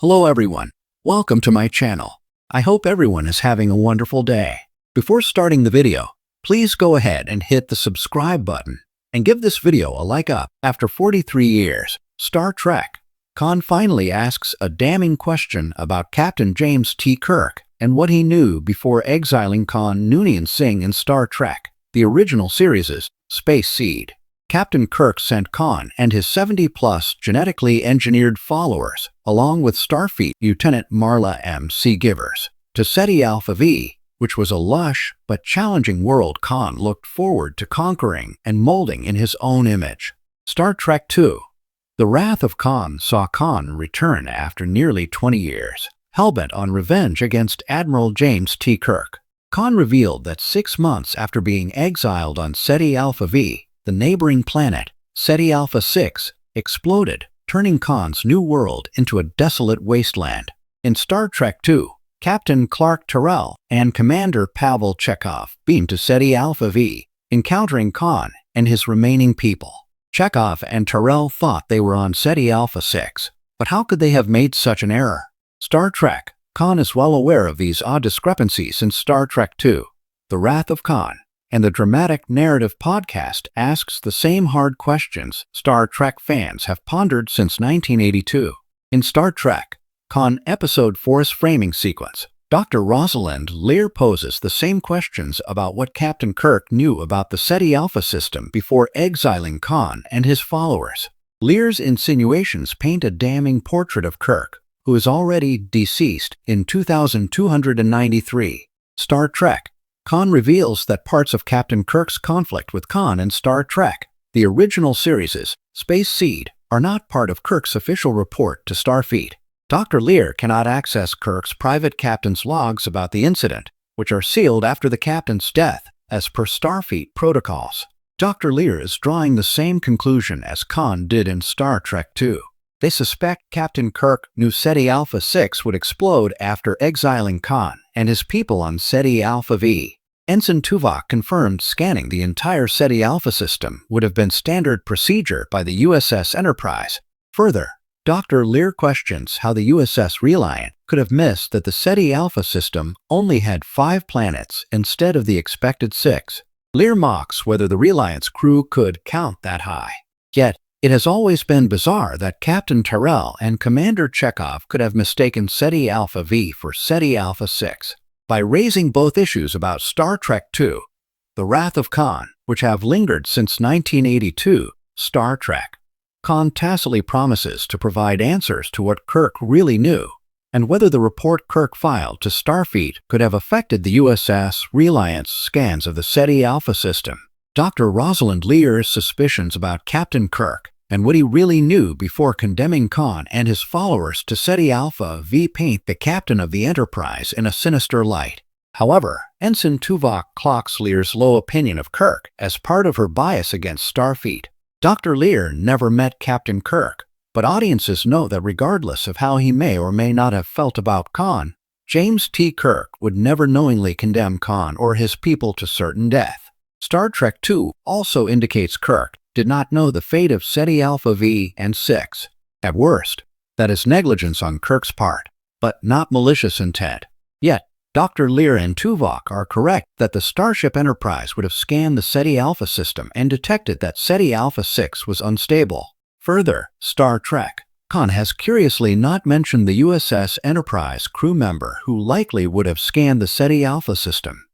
Hello everyone, welcome to my channel. I hope everyone is having a wonderful day. Before starting the video, please go ahead and hit the subscribe button and give this video a like up. After 43 years, Star Trek, Khan finally asks a damning question about Captain James T. Kirk and what he knew before exiling Khan Noonien Singh in Star Trek, the original series' Space Seed. Captain Kirk sent Khan and his 70-plus genetically engineered followers, along with Starfleet Lieutenant Marla M.C. Givers, to Ceti Alpha V, which was a lush but challenging world Khan looked forward to conquering and molding in his own image. Star Trek II. The Wrath of Khan saw Khan return after nearly 20 years, hellbent on revenge against Admiral James T. Kirk. Khan revealed that 6 months after being exiled on Ceti Alpha V, the neighboring planet, Ceti Alpha 6, exploded, turning Khan's new world into a desolate wasteland. In Star Trek II, Captain Clark Terrell and Commander Pavel Chekhov beamed to Ceti Alpha V, encountering Khan and his remaining people. Chekhov and Terrell thought they were on Ceti Alpha 6, but how could they have made such an error? Star Trek, Khan is well aware of these odd discrepancies in Star Trek II, The Wrath of Khan, and the Dramatic Narrative podcast asks the same hard questions Star Trek fans have pondered since 1982. In Star Trek, Khan Episode 4's framing sequence, Dr. Rosalind Lear poses the same questions about what Captain Kirk knew about the Ceti Alpha system before exiling Khan and his followers. Lear's insinuations paint a damning portrait of Kirk, who is already deceased in 2293. Star Trek, Khan reveals that parts of Captain Kirk's conflict with Khan in Star Trek, the original series' Space Seed, are not part of Kirk's official report to Starfleet. Dr. Lear cannot access Kirk's private captain's logs about the incident, which are sealed after the captain's death, as per Starfleet protocols. Dr. Lear is drawing the same conclusion as Khan did in Star Trek II. They suspect Captain Kirk knew Ceti Alpha 6 would explode after exiling Khan and his people on Ceti Alpha V. Ensign Tuvok confirmed scanning the entire Ceti Alpha system would have been standard procedure by the USS Enterprise. Further, Dr. Lear questions how the USS Reliant could have missed that the Ceti Alpha system only had 5 planets instead of the expected 6. Lear mocks whether the Reliant's crew could count that high. Yet, it has always been bizarre that Captain Terrell and Commander Chekhov could have mistaken Ceti Alpha V for Ceti Alpha 6. By raising both issues about Star Trek II, The Wrath of Khan, which have lingered since 1982, Star Trek, Khan tacitly promises to provide answers to what Kirk really knew, and whether the report Kirk filed to Starfleet could have affected the USS Reliant's scans of the Ceti Alpha system. Dr. Rosalind Lear's suspicions about Captain Kirk and what he really knew before condemning Khan and his followers to Ceti Alpha V paint the captain of the Enterprise in a sinister light. However, Ensign Tuvok clocks Lear's low opinion of Kirk as part of her bias against Starfleet. Dr. Lear never met Captain Kirk, but audiences know that regardless of how he may or may not have felt about Khan, James T. Kirk would never knowingly condemn Khan or his people to certain death. Star Trek II also indicates Kirk did not know the fate of Ceti Alpha V and 6. At worst, that is negligence on Kirk's part, but not malicious intent. Yet, Dr. Lear and Tuvok are correct that the Starship Enterprise would have scanned the Ceti Alpha system and detected that Ceti Alpha 6 was unstable. Further, Star Trek, Khan has curiously not mentioned the USS Enterprise crew member who likely would have scanned the Ceti Alpha system.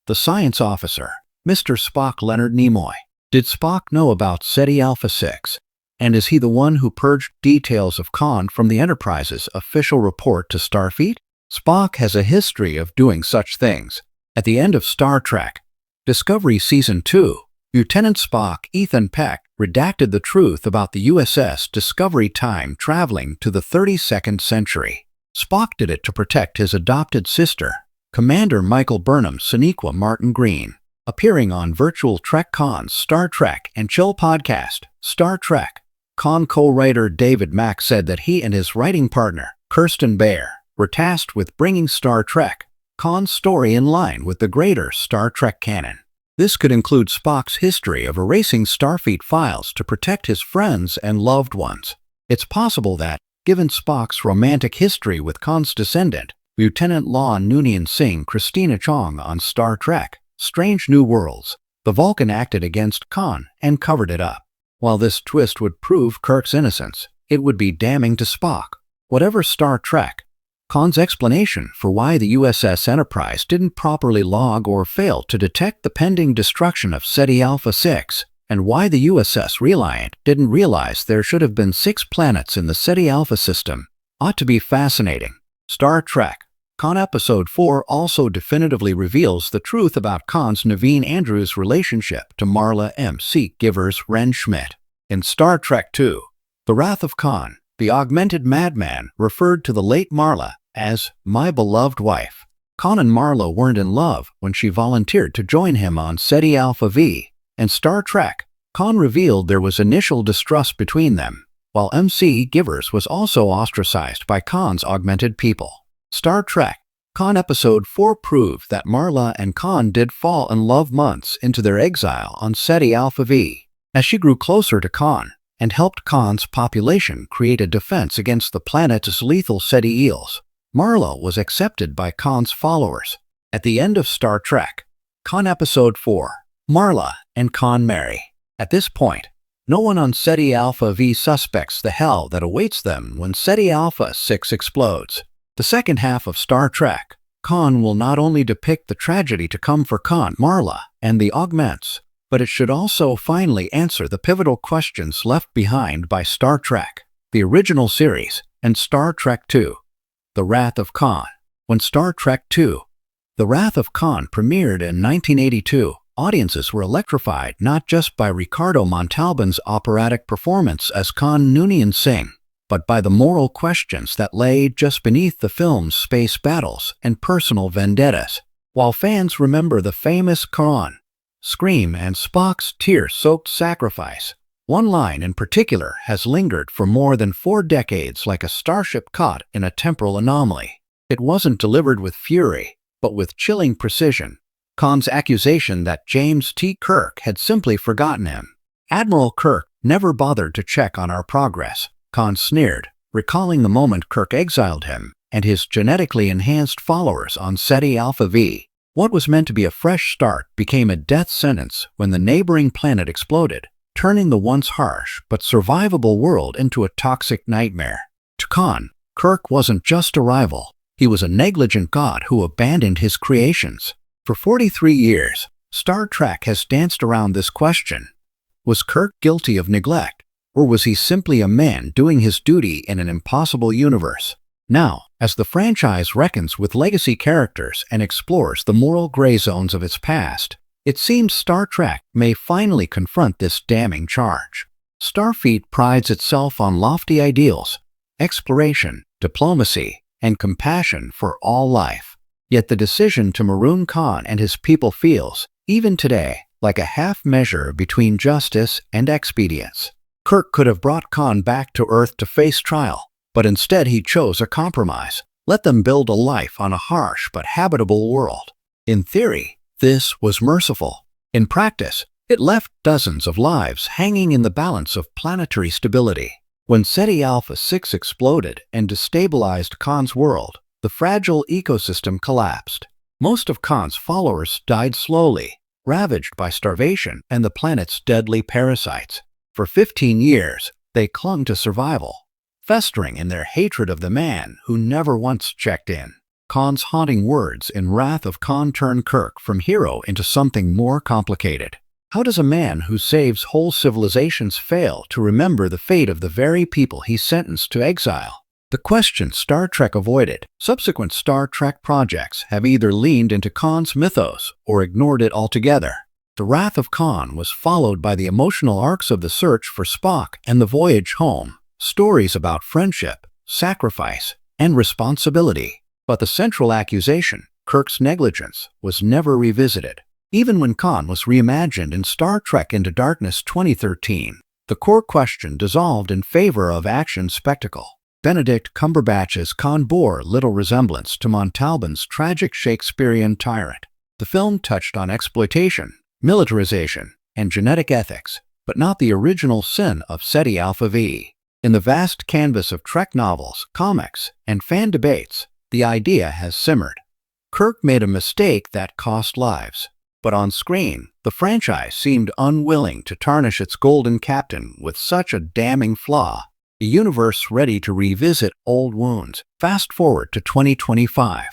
The science officer, Mr. Spock Leonard Nimoy. Did Spock know about Ceti Alpha 6? And is he the one who purged details of Khan from the Enterprise's official report to Starfleet? Spock has a history of doing such things. At the end of Star Trek Discovery Season 2, Lieutenant Spock Ethan Peck redacted the truth about the USS Discovery time traveling to the 32nd century. Spock did it to protect his adopted sister, Commander Michael Burnham's Sonequa Martin Green. Appearing on Virtual Trek Con's Star Trek and Chill podcast, Star Trek, Con co-writer David Mack said that he and his writing partner, Kirsten Bear, were tasked with bringing Star Trek, Con's story in line with the greater Star Trek canon. This could include Spock's history of erasing Starfleet files to protect his friends and loved ones. It's possible that, Given Spock's romantic history with Khan's descendant, Lieutenant Law Noonien Singh Christina Chong on Star Trek, Strange New Worlds, the Vulcan acted against Khan and covered it up. While this twist would prove Kirk's innocence, it would be damning to Spock. Whatever Star Trek, Khan's explanation for why the USS Enterprise didn't properly log or failed to detect the pending destruction of Ceti Alpha 6, and why the USS Reliant didn't realize there should have been 6 planets in the Ceti Alpha system, ought to be fascinating. Star Trek Khan Episode 4 also definitively reveals the truth about Khan's Naveen Andrews' relationship to Marla M.C. Givers Ren Schmidt. In Star Trek II, The Wrath of Khan, the augmented madman referred to the late Marla as "my beloved wife." Khan and Marla weren't in love when she volunteered to join him on Ceti Alpha V. In Star Trek, Khan revealed there was initial distrust between them, while M.C. Givers was also ostracized by Khan's augmented people. Star Trek Khan Episode 4 proved that Marla and Khan did fall in love months into their exile on Ceti Alpha V. As she grew closer to Khan and helped Khan's population create a defense against the planet's lethal Ceti eels, Marla was accepted by Khan's followers. At the end of Star Trek Khan Episode 4, Marla and Khan marry. At this point, no one on Ceti Alpha V suspects the hell that awaits them when Ceti Alpha 6 explodes. The second half of Star Trek Khan will not only depict the tragedy to come for Khan, Marla, and the augments, but it should also finally answer the pivotal questions left behind by Star Trek, the original series, and Star Trek II, The Wrath of Khan. When Star Trek II, The Wrath of Khan premiered in 1982, audiences were electrified not just by Ricardo Montalban's operatic performance as Khan Noonien Singh, but by the moral questions that lay just beneath the film's space battles and personal vendettas. While fans remember the famous Khan scream and Spock's tear-soaked sacrifice, one line in particular has lingered for more than 4 decades like a starship caught in a temporal anomaly. It wasn't delivered with fury, but with chilling precision. Khan's accusation that James T. Kirk had simply forgotten him. "Admiral Kirk never bothered to check on our progress," Khan sneered, recalling the moment Kirk exiled him and his genetically enhanced followers on Ceti Alpha V. What was meant to be a fresh start became a death sentence when the neighboring planet exploded, turning the once harsh but survivable world into a toxic nightmare. To Khan, Kirk wasn't just a rival, he was a negligent god who abandoned his creations. For 43 years, Star Trek has danced around this question. Was Kirk guilty of neglect? Or was he simply a man doing his duty in an impossible universe? Now, as the franchise reckons with legacy characters and explores the moral gray zones of its past, it seems Star Trek may finally confront this damning charge. Starfleet prides itself on lofty ideals, exploration, diplomacy, and compassion for all life. Yet the decision to maroon Khan and his people feels, even today, like a half measure between justice and expedience. Kirk could have brought Khan back to Earth to face trial, but instead he chose a compromise. Let them build a life on a harsh but habitable world. In theory, this was merciful. In practice, it left dozens of lives hanging in the balance of planetary stability. When Ceti Alpha 6 exploded and destabilized Khan's world, the fragile ecosystem collapsed. Most of Khan's followers died slowly, ravaged by starvation and the planet's deadly parasites. For 15 years, they clung to survival, festering in their hatred of the man who never once checked in. Khan's haunting words in Wrath of Khan turn Kirk from hero into something more complicated. How does a man who saves whole civilizations fail to remember the fate of the very people he sentenced to exile? The question Star Trek avoided. Subsequent Star Trek projects have either leaned into Khan's mythos or ignored it altogether. The Wrath of Khan was followed by the emotional arcs of The Search for Spock and The Voyage Home, stories about friendship, sacrifice, and responsibility. But the central accusation, Kirk's negligence, was never revisited. Even when Khan was reimagined in Star Trek Into Darkness 2013, the core question dissolved in favor of action spectacle. Benedict Cumberbatch's Khan bore little resemblance to Montalban's tragic Shakespearean tyrant. The film touched on exploitation, militarization, and genetic ethics, but not the original sin of Ceti Alpha V. In the vast canvas of Trek novels, comics, and fan debates, the idea has simmered. Kirk made a mistake that cost lives. But on screen, the franchise seemed unwilling to tarnish its golden captain with such a damning flaw. A universe ready to revisit old wounds. Fast forward to 2025.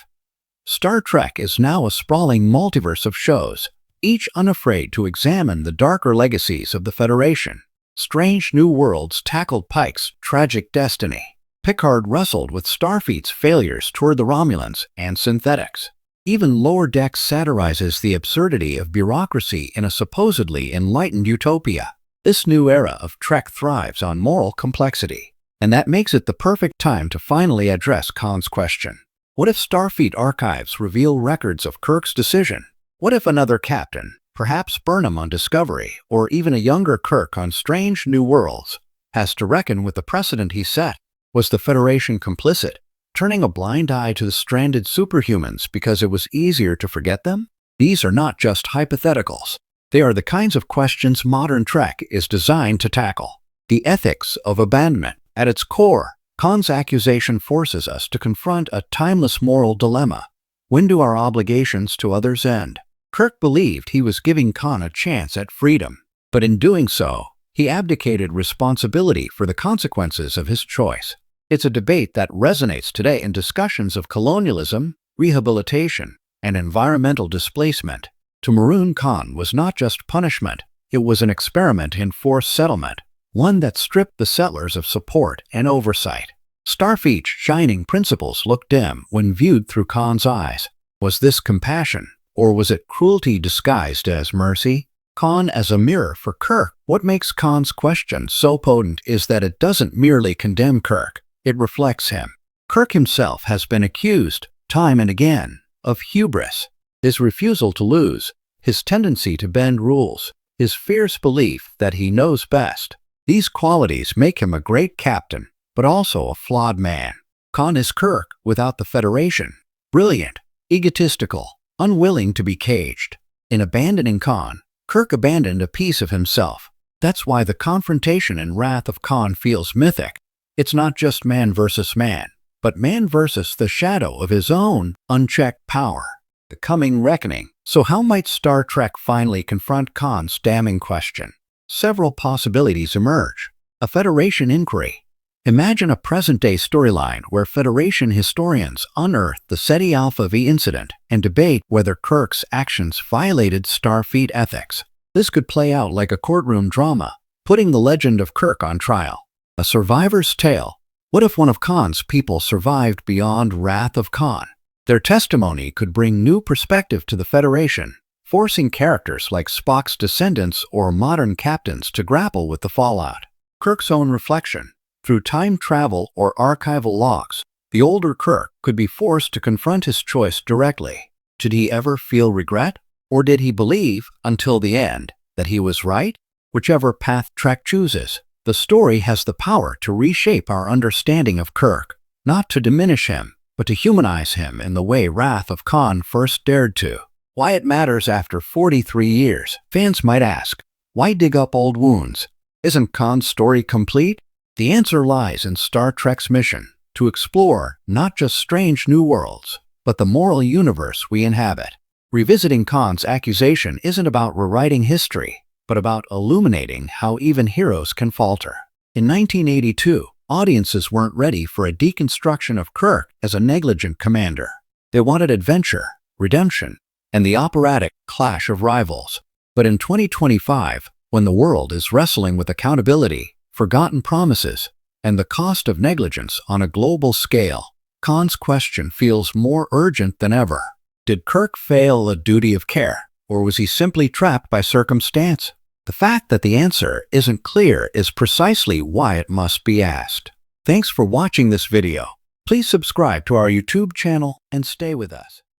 Star Trek is now a sprawling multiverse of shows, each unafraid to examine the darker legacies of the Federation. Strange New Worlds tackled Pike's tragic destiny. Picard wrestled with Starfleet's failures toward the Romulans and synthetics. Even Lower Decks satirizes the absurdity of bureaucracy in a supposedly enlightened utopia. This new era of Trek thrives on moral complexity, and that makes it the perfect time to finally address Khan's question. What if Starfleet archives reveal records of Kirk's decision? What if another captain, perhaps Burnham on Discovery, or even a younger Kirk on Strange New Worlds, has to reckon with the precedent he set? Was the Federation complicit, turning a blind eye to the stranded superhumans because it was easier to forget them? These are not just hypotheticals. They are the kinds of questions modern Trek is designed to tackle. The ethics of abandonment. At its core, Khan's accusation forces us to confront a timeless moral dilemma. When do our obligations to others end? Kirk believed he was giving Khan a chance at freedom, but in doing so, he abdicated responsibility for the consequences of his choice. It's a debate that resonates today in discussions of colonialism, rehabilitation, and environmental displacement. To maroon Khan was not just punishment, it was an experiment in forced settlement, one that stripped the settlers of support and oversight. Starfleet's shining principles looked dim when viewed through Khan's eyes. Was this compassion, or was it cruelty disguised as mercy? Khan as a mirror for Kirk. What makes Khan's question so potent is that it doesn't merely condemn Kirk, it reflects him. Kirk himself has been accused, time and again, of hubris. His refusal to lose, his tendency to bend rules, his fierce belief that he knows best. These qualities make him a great captain, but also a flawed man. Khan is Kirk without the Federation. Brilliant, egotistical, unwilling to be caged. In abandoning Khan, Kirk abandoned a piece of himself. That's why the confrontation and wrath of Khan feels mythic. It's not just man versus man, but man versus the shadow of his own unchecked power. The coming reckoning. So how might Star Trek finally confront Khan's damning question? Several possibilities emerge. A Federation inquiry. Imagine a present-day storyline where Federation historians unearth the SETI Alpha V incident and debate whether Kirk's actions violated Starfleet ethics. This could play out like a courtroom drama, putting the legend of Kirk on trial. A survivor's tale. What if one of Khan's people survived beyond wrath of Khan? Their testimony could bring new perspective to the Federation, forcing characters like Spock's descendants or modern captains to grapple with the fallout. Kirk's own reflection. Through time travel or archival logs, the older Kirk could be forced to confront his choice directly. Did he ever feel regret? Or did he believe, until the end, that he was right? Whichever path Trek chooses, the story has the power to reshape our understanding of Kirk, not to diminish him, but to humanize him in the way Wrath of Khan first dared to. Why it matters after 43 years. Fans might ask, why dig up old wounds? Isn't Khan's story complete? The answer lies in Star Trek's mission, to explore not just strange new worlds, but the moral universe we inhabit. Revisiting Khan's accusation isn't about rewriting history, but about illuminating how even heroes can falter. In 1982, audiences weren't ready for a deconstruction of Kirk as a negligent commander. They wanted adventure, redemption, and the operatic clash of rivals. But in 2025, when the world is wrestling with accountability, forgotten promises, and the cost of negligence on a global scale, Khan's question feels more urgent than ever. Did Kirk fail a duty of care, or was he simply trapped by circumstance? The fact that the answer isn't clear is precisely why it must be asked. Thanks for watching this video. Please subscribe to our YouTube channel and stay with us.